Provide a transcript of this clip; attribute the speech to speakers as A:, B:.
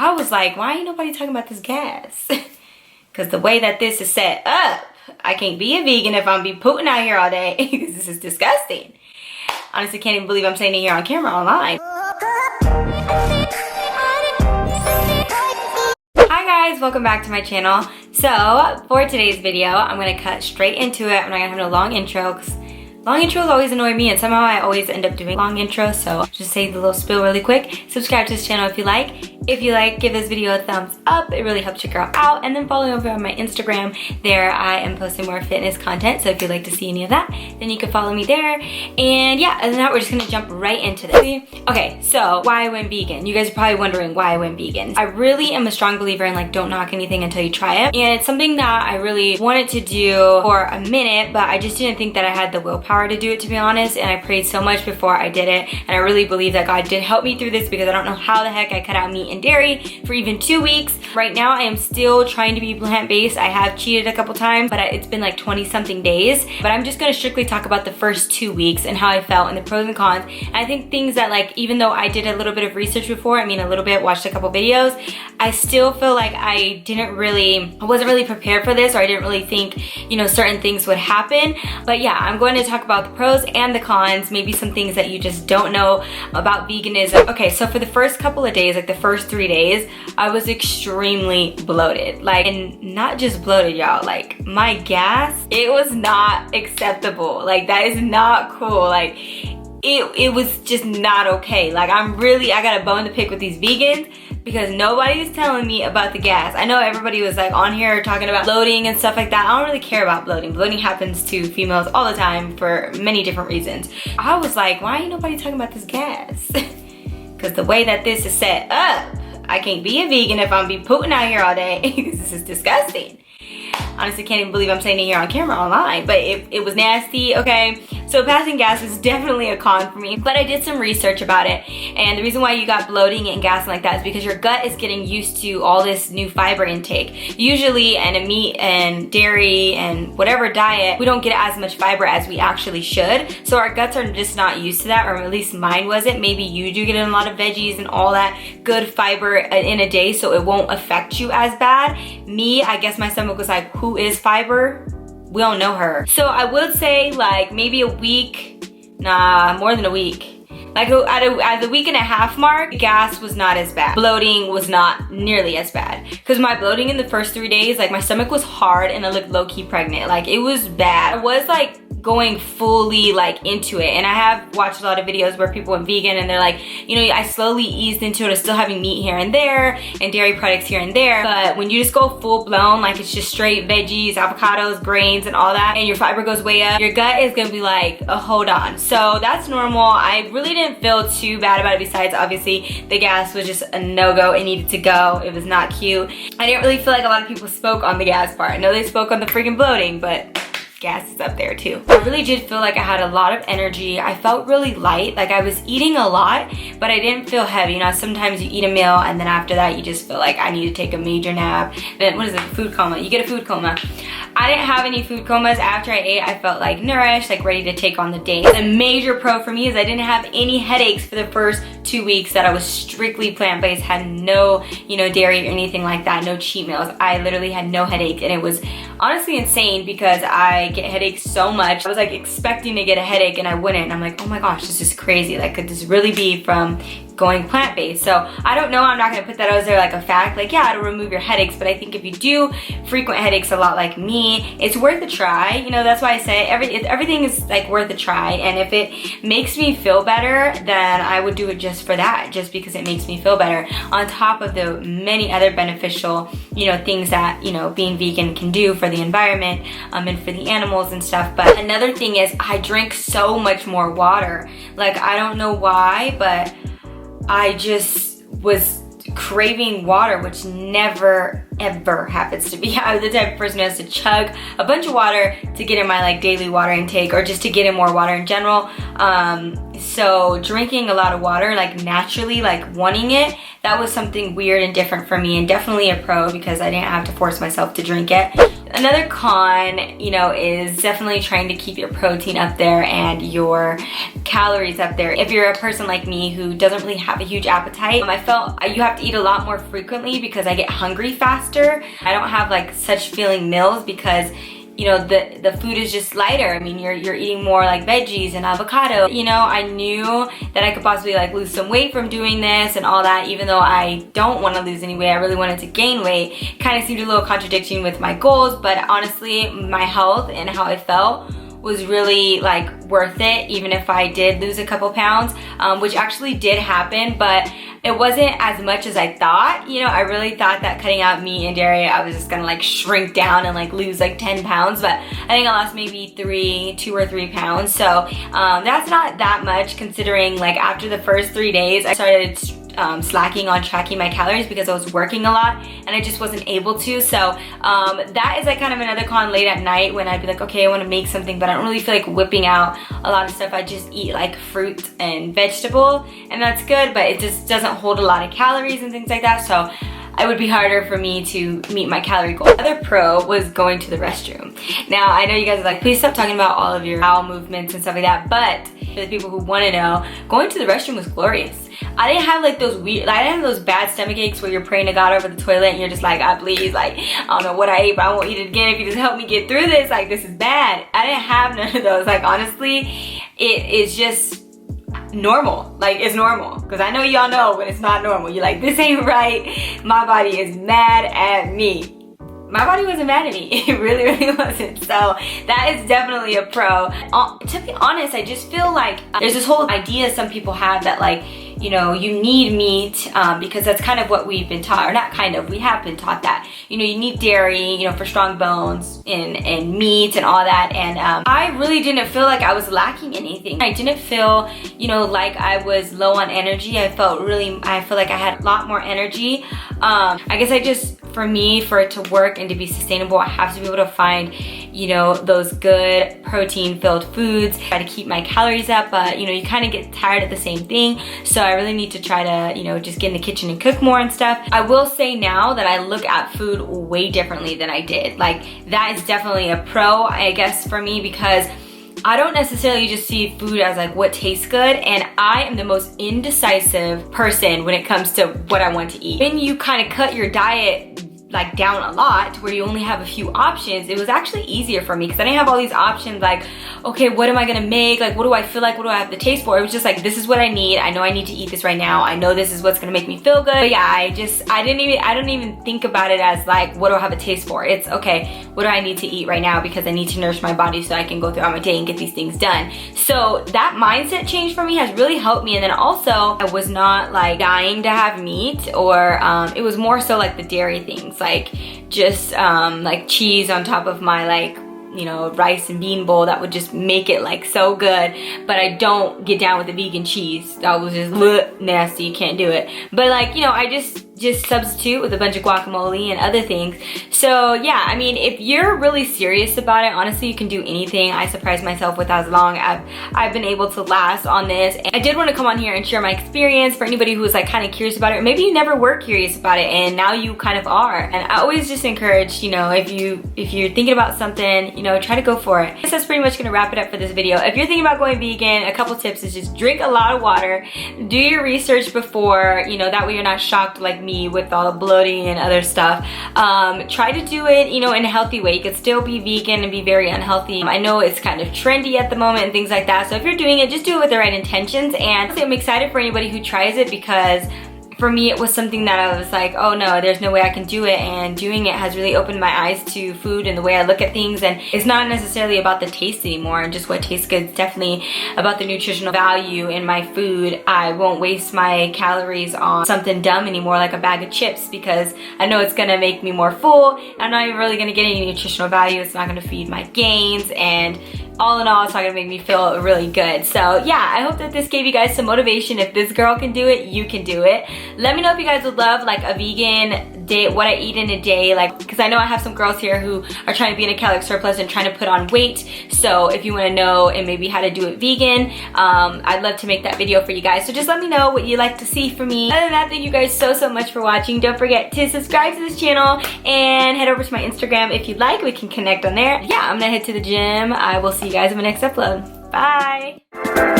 A: I was like, why ain't nobody talking about this gas? Because the way that this is set up, I can't be a vegan if I'm be pooting out here all day. Because this is disgusting. Honestly, can't even believe I'm saying it here on camera online. Hi guys, welcome back to my channel. So for today's video, I'm gonna cut straight into it. I'm not gonna have no long intro because long intros always annoy me, and somehow I always end up doing long intros. So just say the little spiel really quick. Subscribe to this channel if you like. If you like, give this video a thumbs up. It really helps your girl out. And then follow me over on my Instagram. There I am posting more fitness content. So if you'd like to see any of that, then you can follow me there. And yeah, other than that, we're just gonna jump right into this. Okay, so why I went vegan. You guys are probably wondering why I went vegan. I really am a strong believer in like, don't knock anything until you try it. And it's something that I really wanted to do for a minute, but I just didn't think that I had the willpower to do it, to be honest. And I prayed so much before I did it. And I really believe that God did help me through this, because I don't know how the heck I cut out meat and dairy for even 2 weeks. Right now I am still trying to be plant-based. I have cheated a couple times, but it's been like 20 something days. But I'm just gonna strictly talk about the first 2 weeks and how I felt and the pros and cons. And I think things that, like, even though I did a little bit of research before, I mean a little bit, watched a couple videos, I still feel like I wasn't really prepared for this, or I didn't really think, you know, certain things would happen. But yeah, I'm going to talk about the pros and the cons, maybe some things that you just don't know about veganism. Okay, so for the first couple of days, like the first 3 days, I was extremely bloated. Like, and not just bloated, y'all, like my gas, it was not acceptable. Like, that is not cool. Like, it was just not okay. Like, I got a bone to pick with these vegans, because nobody's telling me about the gas. I know everybody was like on here talking about bloating and stuff like that. I don't really care about bloating. Bloating happens to females all the time for many different reasons. I was like, why ain't nobody talking about this gas? Because the way that this is set up, I can't be a vegan if I'm be pooting out here all day. This is disgusting. Honestly, can't even believe I'm saying it here on camera online, but it was nasty, okay? So passing gas is definitely a con for me, but I did some research about it, and the reason why you got bloating and gas like that is because your gut is getting used to all this new fiber intake. Usually in a meat and dairy and whatever diet, we don't get as much fiber as we actually should. So our guts are just not used to that, or at least mine wasn't. Maybe you do get in a lot of veggies and all that good fiber in a day, so it won't affect you as bad. Me, I guess my stomach was like, who is fiber? We don't know her. So I would say like maybe a week, nah, more than a week. Like at the week and a half mark, gas was not as bad. Bloating was not nearly as bad. Because my bloating in the first 3 days, like my stomach was hard and I looked low-key pregnant. Like, it was bad. I was like going fully like into it, and I have watched a lot of videos where people went vegan and they're like, you know, I slowly eased into it of still having meat here and there and dairy products here and there. But when you just go full blown, like it's just straight veggies, avocados, grains and all that, and your fiber goes way up, your gut is gonna be like, oh, hold on. So that's normal. I really didn't feel too bad about it, besides obviously the gas was just a no-go. It needed to go. It was not cute. I didn't really feel like a lot of people spoke on the gas part. I know they spoke on the freaking bloating, but gas is up there too. I really did feel like I had a lot of energy. I felt really light, like I was eating a lot, but I didn't feel heavy. You know, sometimes you eat a meal and then after that you just feel like I need to take a major nap. Then what is it, food coma? You get a food coma. I didn't have any food comas. After I ate, I felt like nourished, like ready to take on the day. The major pro for me is I didn't have any headaches for the first 2 weeks that I was strictly plant-based, had no, you know, dairy or anything like that, no cheat meals. I literally had no headache, and it was honestly insane because I get headaches so much. I was like expecting to get a headache and I wouldn't, and I'm like, oh my gosh, this is crazy. Like, could this really be from going plant-based? So I don't know, I'm not gonna put that out there like a fact, like, yeah, it'll remove your headaches, but I think if you do frequent headaches a lot like me, it's worth a try. You know, that's why I say everything is like worth a try, and if it makes me feel better, then I would do it just for that, just because it makes me feel better, on top of the many other beneficial, you know, things that, you know, being vegan can do for the environment and for the animals and stuff. But another thing is I drink so much more water. Like, I don't know why, but I just was craving water, which never ever happens to me. I was the type of person who has to chug a bunch of water to get in my like daily water intake, or just to get in more water in general. So drinking a lot of water, like naturally, like wanting it, that was something weird and different for me, and definitely a pro because I didn't have to force myself to drink it. Another con, you know, is definitely trying to keep your protein up there and your calories up there. If you're a person like me who doesn't really have a huge appetite, I felt you have to eat a lot more frequently because I get hungry faster. I don't have like such filling meals because, you know, the food is just lighter. I mean, you're eating more like veggies and avocado. You know, I knew that I could possibly like lose some weight from doing this and all that, even though I don't want to lose any weight. I really wanted to gain weight. Kind of seemed a little contradiction with my goals, but honestly, my health and how I felt was really like worth it, even if I did lose a couple pounds, which actually did happen, but it wasn't as much as I thought. You know, I really thought that cutting out meat and dairy, I was just gonna like shrink down and like lose like 10 pounds, but I think I lost maybe 2 or 3 pounds. So that's not that much considering like after the first 3 days, I started slacking on tracking my calories because I was working a lot and I just wasn't able to. So that is like kind of another con late at night when I'd be like, okay, I want to make something, but I don't really feel like whipping out a lot of stuff. I just eat like fruit and vegetable, and that's good, but it just doesn't hold a lot of calories and things like that. So it would be harder for me to meet my calorie goal. Another pro was going to the restroom. Now, I know you guys are like, please stop talking about all of your bowel movements and stuff like that, but for the people who want to know, going to the restroom was glorious. I didn't have like those weird, I didn't have those bad stomach aches where you're praying to God over the toilet and you're just like, please, like, I don't know what I ate, but I won't eat it again if you just help me get through this. Like, this is bad. I didn't have none of those. Like, honestly, it is just normal. Like, it's normal, because I know y'all know when it's not normal. You're like, this ain't right. My body is mad at me. My body wasn't mad at me. It really, really wasn't. So that is definitely a pro. To be honest, I just feel like there's this whole idea some people have that like, you know, you need meat because that's kind of what we've been taught, or not kind of, we have been taught that. You know, you need dairy, you know, for strong bones and meat and all that. And I really didn't feel like I was lacking anything. I didn't feel, you know, like I was low on energy. I feel like I had a lot more energy. I guess I just, for me, for it to work and to be sustainable, I have to be able to find, you know, those good protein-filled foods. Try to keep my calories up, but you know, you kind of get tired of the same thing. So I really need to try to, you know, just get in the kitchen and cook more and stuff. I will say now that I look at food way differently than I did. Like, that is definitely a pro, I guess, for me, because I don't necessarily just see food as like what tastes good, and I am the most indecisive person when it comes to what I want to eat. When you kind of cut your diet like down a lot to where you only have a few options, it was actually easier for me because I didn't have all these options like, okay, what am I gonna make? Like, what do I feel like? What do I have the taste for? It was just like, this is what I need. I know I need to eat this right now. I know this is what's gonna make me feel good. But yeah, I don't even think about it as like, what do I have a taste for? It's okay, what do I need to eat right now because I need to nourish my body so I can go throughout my day and get these things done. So that mindset change for me has really helped me. And then also, I was not like dying to have meat, or it was more so like the dairy things, like just like cheese on top of my like, you know, rice and bean bowl. That would just make it like so good. But I don't get down with the vegan cheese. That was just nasty, you can't do it. But like, you know, I just substitute with a bunch of guacamole and other things. So yeah, I mean, if you're really serious about it, honestly, you can do anything. I surprised myself with how long I've been able to last on this. And I did want to come on here and share my experience for anybody who was like kind of curious about it, or maybe you never were curious about it and now you kind of are. And I always just encourage, you know, if you're thinking about something, you know, try to go for it. That's pretty much gonna wrap it up for this video. If you're thinking about going vegan, a couple tips is just drink a lot of water, do your research before, you know, that way you're not shocked like me with all the bloating and other stuff. Try to do it, you know, in a healthy way. You could still be vegan and be very unhealthy. I know it's kind of trendy at the moment and things like that. So if you're doing it, just do it with the right intentions. And I'm excited for anybody who tries it, because for me, it was something that I was like, oh no, there's no way I can do it. And doing it has really opened my eyes to food and the way I look at things. And it's not necessarily about the taste anymore and just what tastes good. It's definitely about the nutritional value in my food. I won't waste my calories on something dumb anymore, like a bag of chips, because I know it's gonna make me more full. I'm not even really gonna get any nutritional value. It's not gonna feed my gains, and all in all, it's not gonna make me feel really good. So yeah, I hope that this gave you guys some motivation. If this girl can do it, you can do it. Let me know if you guys would love like a vegan what I eat in a day, like, because I know I have some girls here who are trying to be in a caloric surplus and trying to put on weight. So if you want to know and maybe how to do it vegan, I'd love to make that video for you guys. So just let me know what you'd like to see from me. Other than that, thank you guys so much for watching. Don't forget to subscribe to this channel and head over to my Instagram if you'd like. We can connect on there. Yeah, I'm gonna head to the gym. I will see you guys in my next upload. Bye.